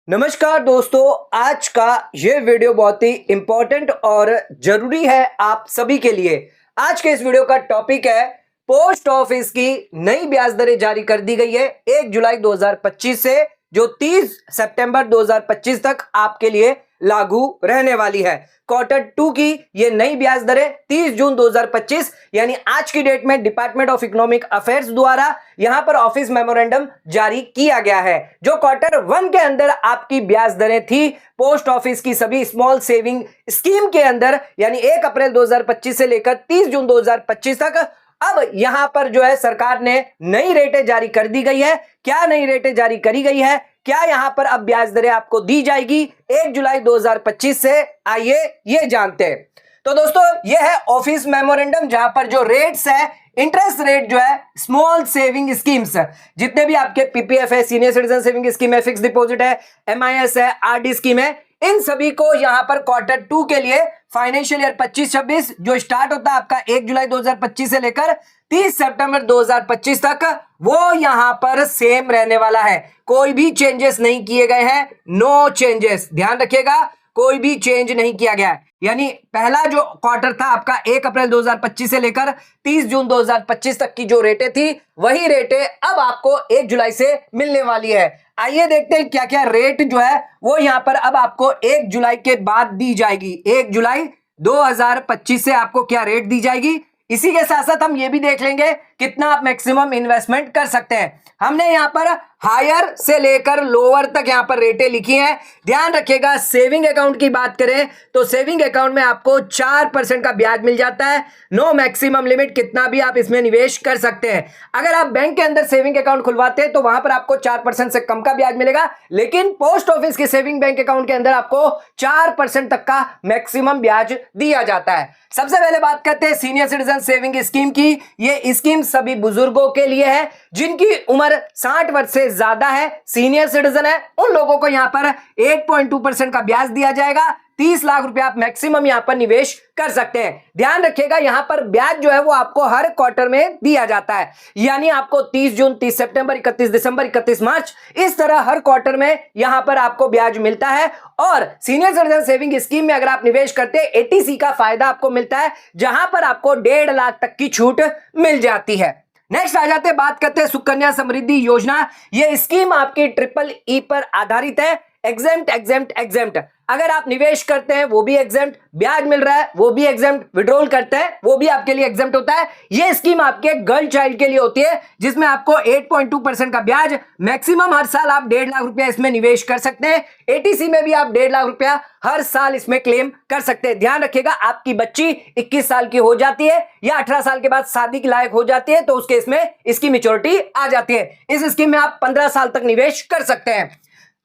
नमस्कार दोस्तों, आज का ये वीडियो बहुत ही इंपॉर्टेंट और जरूरी है आप सभी के लिए। आज के इस वीडियो का टॉपिक है पोस्ट ऑफिस की नई ब्याज दरें जारी कर दी गई है 1 जुलाई 2025 से, जो 30 सितंबर 2025 तक आपके लिए लागू रहने वाली है। क्वार्टर 2 की ये नई ब्याज दरें 30 जून 2025 यानी आज की डेट में डिपार्टमेंट ऑफ इकोनॉमिक अफेयर्स द्वारा यहां पर ऑफिस मेमोरेंडम जारी किया गया है। जो क्वार्टर 1 के अंदर आपकी ब्याज दरें थी पोस्ट ऑफिस की सभी स्मॉल सेविंग स्कीम के अंदर, यानी 1 अप्रैल 2025 से लेकर 30 जून 2025 तक, अब यहां पर जो है सरकार ने नई रेटें जारी कर दी गई है। क्या नई रेटें जारी करी गई है, क्या यहां पर अब ब्याज दरें आपको दी जाएगी 1 जुलाई 2025 से, आइए ये जानते हैं। तो दोस्तों ये है ऑफिस मेमोरेंडम, जहां पर जो रेट्स है, इंटरेस्ट रेट जो है स्मॉल सेविंग स्कीम्स, जितने भी आपके पीपीएफ है, सीनियर सिटीजन सेविंग स्कीम है, फिक्स डिपॉजिट है, एमआईएस है, आरडी स्कीम है, इन सभी को यहां पर क्वार्टर 2 के लिए फाइनेंशियल ईयर 25-26 जो स्टार्ट होता है आपका 1 जुलाई 2025 से लेकर 30 सितंबर 2025 तक, वो यहां पर सेम रहने वाला है। कोई भी चेंजेस नहीं किए गए हैं, नो चेंजेस, ध्यान रखिएगा, कोई भी चेंज नहीं किया गया है। यानी पहला जो क्वार्टर था आपका 1 अप्रैल 2025 से लेकर 30 जून 2025 तक की जो रेटें थी, वही रेटें अब आपको 1 जुलाई से मिलने वाली है। आइए देखते हैं क्या क्या रेट जो है वो यहां पर अब आपको 1 जुलाई के बाद दी जाएगी। 1 जुलाई 2025 से आपको क्या रेट दी जाएगी, इसी के साथ साथ हम ये भी देख लेंगे कितना आप मैक्सिमम इन्वेस्टमेंट कर सकते हैं। हमने यहां पर हायर से लेकर लोअर तक यहां पर रेटें लिखी हैं। ध्यान रखिएगा, सेविंग अकाउंट की बात करें तो सेविंग अकाउंट में आपको 4% का ब्याज मिल जाता है। नो मैक्सिमम लिमिट, कितना भी आप इसमें निवेश कर सकते हैं। अगर आप बैंक के अंदर सेविंग अकाउंट खुलवाते हैं तो वहां पर आपको 4% से कम का ब्याज मिलेगा, लेकिन पोस्ट ऑफिस के सेविंग बैंक अकाउंट के अंदर आपको 4% तक का मैक्सिमम ब्याज दिया जाता है। सबसे पहले बात करते हैं सीनियर सिटीजन सेविंग स्कीम की। ये स्कीम सभी बुजुर्गों के लिए है जिनकी उम्र 60 वर्ष से ज्यादा है, सीनियर सिटीजन है, उन लोगों को यहां पर 8.2% का ब्याज दिया जाएगा। 30 लाख रुपए आप मैक्सिमम यहां पर निवेश कर सकते हैं। ध्यान रखिएगा, यहां पर ब्याज जो है वो आपको हर क्वार्टर में दिया जाता है, यानी आपको 30 जून, 30 सितंबर, 31 दिसंबर, 31 मार्च, इस तरह हर क्वार्टर में यहां पर आपको ब्याज मिलता है। और सीनियर सिटीजन सेविंग स्कीम में अगर आप निवेश करते हैं, एटीसी का फायदा आपको मिलता है, जहां पर आपको 1.5 लाख तक की छूट मिल जाती है। नेक्स्ट आ जाते हैं, बात करते हैं सुकन्या समृद्धि योजना। ये स्कीम आपकी EEE पर आधारित है। एग्जेम्प्ट एग्जेम्प्ट एग्जेम्प्ट, अगर आप निवेश करते हैं वो भी एग्जेम्प्ट, ब्याज मिल रहा है वो भी एग्जेम्प्ट, विड्रॉल करते हैं वो भी आपके लिए एग्जेम्प्ट होता है। ये स्कीम आपके गर्ल चाइल्ड के लिए होती है, जिसमें आपको 8.2% का ब्याज, मैक्सिमम हर साल आप 1.5 लाख रुपया इसमें निवेश कर सकते हैं। एटीसी में भी आप 1.5 लाख रुपया हर साल इसमें क्लेम कर सकते हैं। ध्यान रखिएगा, आपकी बच्ची 21 साल की हो जाती है या 18 साल के बाद शादी के लायक हो जाती है तो उसके इसमें इसकी मैच्योरिटी आ जाती है। इस स्कीम में आप 15 साल तक निवेश कर सकते हैं।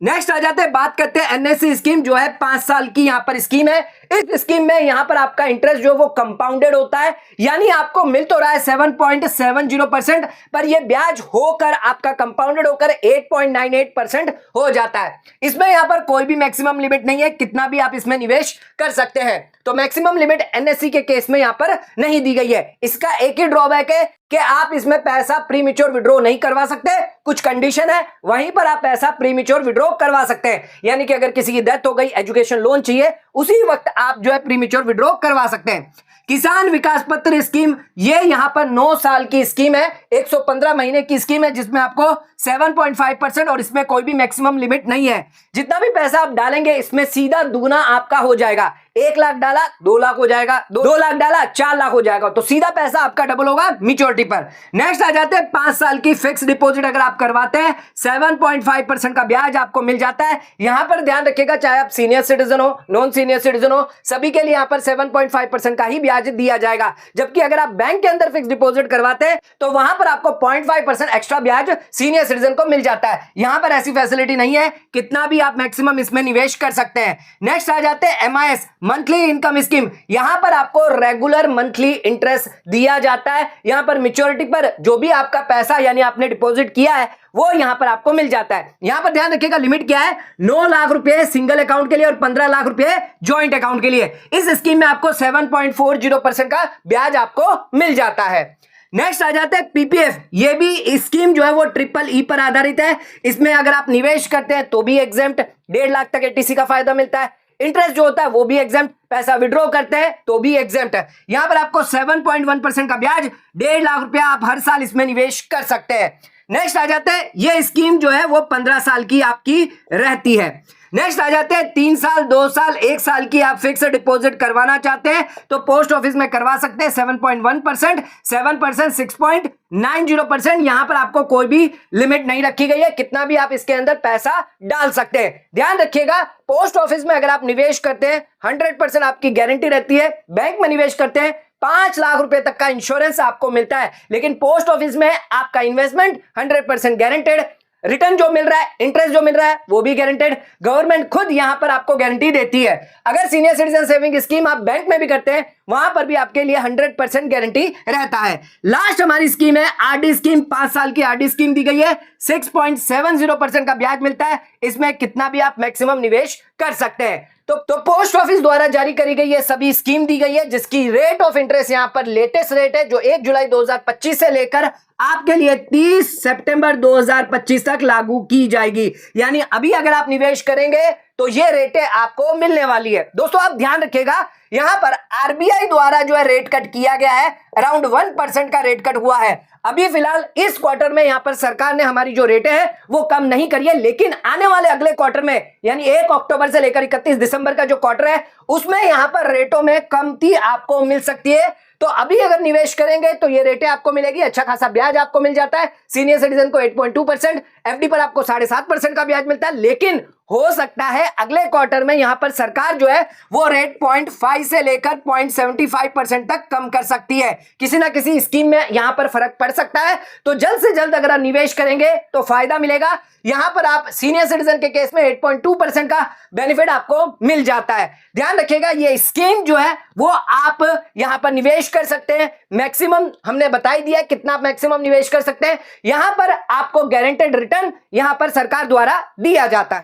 नेक्स्ट आ जाते हैं, बात करते हैं एनएससी स्कीम, जो है 5 साल की यहां पर स्कीम है। इस स्कीम में यहां पर आपका इंटरेस्ट जो वो कंपाउंडेड होता है, यानी आपको मिल तो रहा है 7.70%, पर ये ब्याज होकर आपका कंपाउंडेड होकर 8.98% हो जाता है। इसमें यहां पर कोई भी मैक्सिमम लिमिट नहीं है, कितना भी आप इसमें निवेश कर सकते हैं। तो मैक्सिमम लिमिट एनएससी के केस में यहां पर नहीं दी गई है। इसका एक ही ड्रॉबैक है कि आप इसमें पैसा प्रीमेच्योर विड्रॉ नहीं करवा सकते, कुछ कंडीशन है, वहीं पर आप पैसा प्रीमेच्योर विड्रॉ करवा सकते हैं। यानी कि अगर किसी की डेथ हो गई, एजुकेशन लोन चाहिए, उसी वक्त आप जो है प्रीमेच्योर विड्रॉ करवा सकते हैं। किसान विकास पत्र स्कीम, ये यहां पर 9 साल की स्कीम है, 115 महीने की स्कीम है, जिसमें आपको 7.5% और इसमें कोई भी मैक्सिमम लिमिट नहीं है। जितना भी पैसा आप डालेंगे इसमें सीधा दुगना आपका हो जाएगा। 1 लाख डाला 2 लाख हो जाएगा, 2 लाख डाला 4 लाख हो जाएगा, तो सीधा पैसा आपका डबल होगा मैच्योरिटी पर। नेक्स्ट आ जाते हैं 5 साल की फिक्स डिपॉजिट, अगर आप करवाते हैं 7.5% का ब्याज आपको मिल जाता है। यहां पर ध्यान रखिएगा, चाहे आप सीनियर सिटीजन हो, नॉन सीनियर सिटीजन हो, सभी के लिए यहां पर 7.5% का ही ब्याज दिया जाएगा। जबकि अगर आप बैंक के अंदर फिक्स डिपॉजिट करवाते हैं तो वहां पर आपको 0.5% एक्स्ट्रा ब्याज सीनियर सिटीजन को मिल जाता है। यहां पर ऐसी फैसिलिटी नहीं है, कितना भी आप मैक्सिमम इसमें निवेश कर सकते हैं। नेक्स्ट आ जाते हैं एमआईएस, मंथली इनकम स्कीम। यहां पर आपको रेगुलर मंथली इंटरेस्ट दिया जाता है। यहां पर मैच्योरिटी पर जो भी आपका पैसा यानी आपने डिपॉजिट किया है वो यहां पर आपको मिल जाता है। यहां पर ध्यान रखिएगा, लिमिट क्या है, 9 लाख रुपए सिंगल अकाउंट के लिए और 15 लाख रुपए ज्वाइंट अकाउंट के लिए। इस स्कीम में आपको 7.40% का ब्याज आपको मिल जाता है। नेक्स्ट आ जाता है पीपीएफ। ये भी स्कीम जो है वो ट्रिपल ई पर आधारित है। इसमें अगर आप निवेश करते हैं तो भी एग्जेम्प्ट, 1.5 लाख तक एटीसी का फायदा मिलता है। इंटरेस्ट जो होता है वो भी एग्जेम्प्ट, पैसा विड्रॉ करते हैं तो भी एग्जेम्प्ट है। यहां पर आपको 7.1% का ब्याज, 1.5 लाख रुपया आप हर साल इसमें निवेश कर सकते हैं। नेक्स्ट आ जाता है, ये स्कीम जो है वो 15 साल की आपकी रहती है। नेक्स्ट आ जाते हैं 3 साल, 2 साल, 1 साल की आप फिक्स डिपॉजिट करवाना चाहते हैं तो पोस्ट ऑफिस में करवा सकते हैं। 7.1%, 7%, 6.90%। यहां पर आपको कोई भी लिमिट नहीं रखी गई है, कितना भी आप इसके अंदर पैसा डाल सकते हैं। ध्यान रखिएगा, पोस्ट ऑफिस में अगर आप निवेश करते हैं 100% आपकी गारंटी रहती है। बैंक में निवेश करते हैं 5 लाख रुपए तक का इंश्योरेंस आपको मिलता है, लेकिन पोस्ट ऑफिस में आपका इन्वेस्टमेंट 100% गारंटेड। रिटर्न जो मिल रहा है, इंटरेस्ट जो मिल रहा है वो भी गारंटेड। गवर्नमेंट खुद यहां पर आपको गारंटी देती है। अगर सीनियर सिटीजन सेविंग स्कीम आप बैंक में भी करते हैं, वहां पर भी आपके लिए 100% गारंटी रहता है। लास्ट हमारी स्कीम है आरडी स्कीम। 5 साल की आरडी स्कीम दी गई है, 6.70% का ब्याज मिलता है। इसमें कितना भी आप मैक्सिमम निवेश कर सकते हैं। तो पोस्ट ऑफिस द्वारा जारी करी गई ये सभी स्कीम दी गई है, जिसकी रेट ऑफ इंटरेस्ट यहां पर लेटेस्ट रेट है जो 1 जुलाई 2025 से लेकर आपके लिए 30 सितंबर 2025 तक लागू की जाएगी। यानी अभी अगर आप निवेश करेंगे तो ये रेटें आपको मिलने वाली है। दोस्तों आप ध्यान रखिएगा, यहां पर आरबीआई द्वारा जो है रेट कट किया गया है, अराउंड 1% का रेट कट हुआ है। अभी फिलहाल इस क्वार्टर में यहां पर सरकार ने हमारी जो रेटें हैं वो कम नहीं करी है, लेकिन आने वाले अगले क्वार्टर में यानी 1 अक्टूबर से लेकर 31 दिसंबर का जो क्वार्टर है उसमें यहां पर रेटों में कमती आपको मिल सकती है। तो अभी अगर निवेश करेंगे तो ये रेटें आपको मिलेगी, अच्छा खासा ब्याज आपको मिल जाता है। सीनियर सिटीजन को 8.2%, एफडी पर आपको 7.5% का ब्याज मिलता है। लेकिन हो सकता है अगले क्वार्टर में यहां पर सरकार जो है वो रेट 0.5 से लेकर 0.75% तक कम कर सकती है। किसी ना किसी स्कीम में यहां पर फर्क पड़ सकता है, तो जल्द से जल्द अगर आप निवेश करेंगे तो फायदा मिलेगा। यहां पर आप सीनियर सिटीजन के केस में 8.2% का बेनिफिट आपको मिल जाता है। ध्यान रखिएगा, ये स्कीम जो है वो आप यहां पर निवेश कर सकते हैं। मैक्सिमम हमने बता ही दिया कितना मैक्सिमम निवेश कर सकते हैं। यहां पर आपको गारंटेड रिटर्न यहां पर सरकार द्वारा दिया जाता है।